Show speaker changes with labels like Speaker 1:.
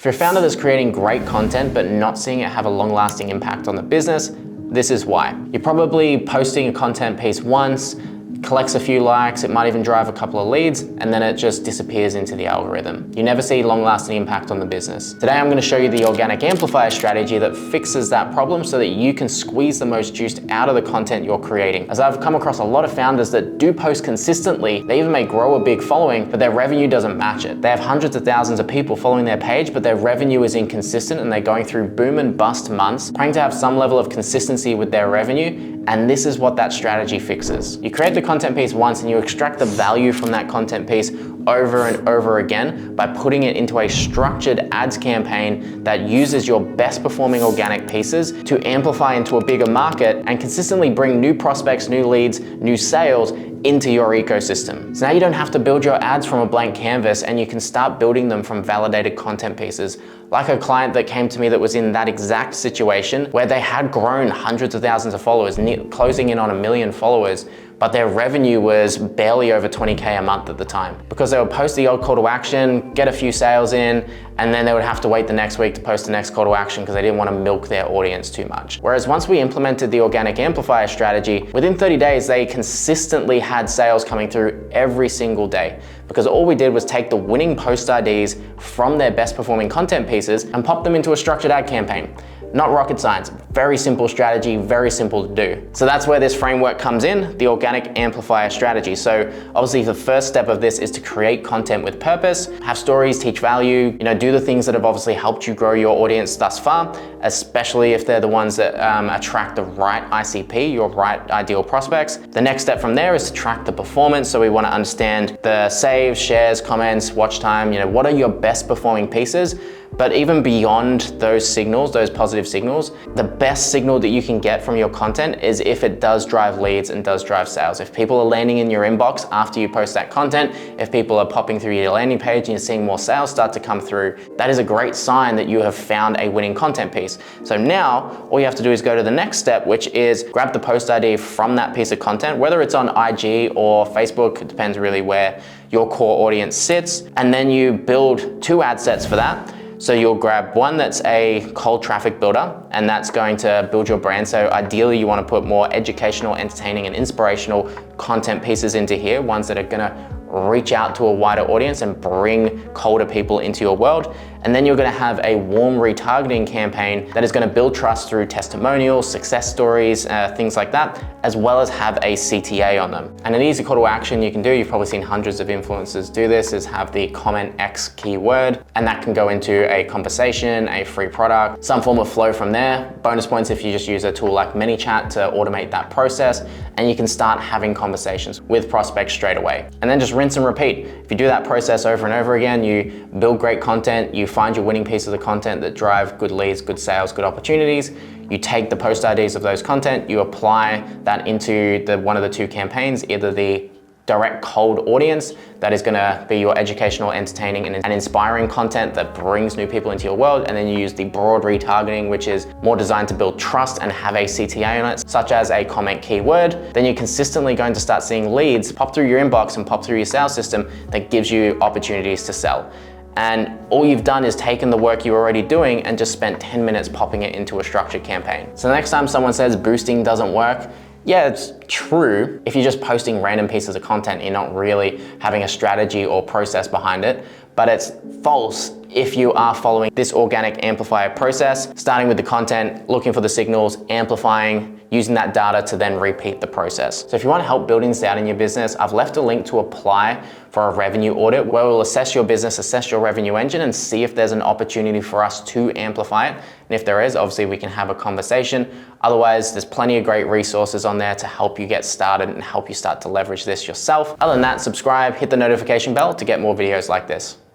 Speaker 1: If you're a founder that's creating great content but not seeing it have a long-lasting impact on the business, this is why. You're probably posting a content piece once, collects a few likes, it might even drive a couple of leads, and then it just disappears into the algorithm. You never see long-lasting impact on the business. Today, I'm gonna show you the Organic Amplifier strategy that fixes that problem so that you can squeeze the most juice out of the content you're creating. As I've come across a lot of founders that do post consistently, they even may grow a big following, but their revenue doesn't match it. They have hundreds of thousands of people following their page, but their revenue is inconsistent and they're going through boom and bust months, trying to have some level of consistency with their revenue, and this is what that strategy fixes. You create the content piece once and you extract the value from that content piece over and over again by putting it into a structured ads campaign that uses your best performing organic pieces to amplify into a bigger market and consistently bring new prospects, new leads, new sales into your ecosystem. So now you don't have to build your ads from a blank canvas and you can start building them from validated content pieces. Like a client that came to me that was in that exact situation where they had grown hundreds of thousands of followers, closing in on 1 million followers, but their revenue was barely over 20K a month at the time because they would post the old call to action, get a few sales in, and then they would have to wait the next week to post the next call to action because they didn't want to milk their audience too much. Whereas once we implemented the Organic Amplifier strategy, within 30 days, they consistently had sales coming through every single day because all we did was take the winning post IDs from their best performing content pieces and pop them into a structured ad campaign. Not rocket science, very simple strategy, very simple to do. So that's where this framework comes in, the Organic Amplifier Strategy. So obviously the first step of this is to create content with purpose, have stories, teach value, do the things that have obviously helped you grow your audience thus far, especially if they're the ones that attract the right ICP, your right ideal prospects. The next step from there is to track the performance. So we want to understand the saves, shares, comments, watch time, what are your best performing pieces? But even beyond those signals, those positive signals, the best signal that you can get from your content is if it does drive leads and does drive sales. If people are landing in your inbox after you post that content, if people are popping through your landing page and you're seeing more sales start to come through, that is a great sign that you have found a winning content piece. So now all you have to do is go to the next step, which is grab the post ID from that piece of content, whether it's on IG or Facebook, it depends really where your core audience sits, and then you build 2 ad sets for that. So you'll grab one that's a cold traffic builder, and that's going to build your brand. So ideally you want to put more educational, entertaining, and inspirational content pieces into here, ones that are gonna reach out to a wider audience and bring colder people into your world. And then you're gonna have a warm retargeting campaign that is gonna build trust through testimonials, success stories, things like that, as well as have a CTA on them. And an easy call to action you can do, you've probably seen hundreds of influencers do this, is have the comment X keyword, and that can go into a conversation, a free product, some form of flow from there. Bonus points if you just use a tool like ManyChat to automate that process, and you can start having conversations with prospects straight away. And then just rinse and repeat. If you do that process over and over again, you build great content, you find your winning pieces of content that drive good leads, good sales, good opportunities. You take the post IDs of those content, you apply that into one of the 2 campaigns, either the direct cold audience that is gonna be your educational, entertaining, and inspiring content that brings new people into your world, and then you use the broad retargeting, which is more designed to build trust and have a CTA on it, such as a comment keyword. Then you're consistently going to start seeing leads pop through your inbox and pop through your sales system that gives you opportunities to sell. And all you've done is taken the work you're already doing and just spent 10 minutes popping it into a structured campaign. So the next time someone says boosting doesn't work, yeah, it's true. If you're just posting random pieces of content, you're not really having a strategy or process behind it, but it's false if you are following this organic amplifier process, starting with the content, looking for the signals, amplifying, using that data to then repeat the process. So if you want help building this out in your business, I've left a link to apply for a revenue audit where we'll assess your business, assess your revenue engine, and see if there's an opportunity for us to amplify it. And if there is, obviously we can have a conversation. Otherwise, there's plenty of great resources on there to help you get started and help you start to leverage this yourself. Other than that, subscribe, hit the notification bell to get more videos like this.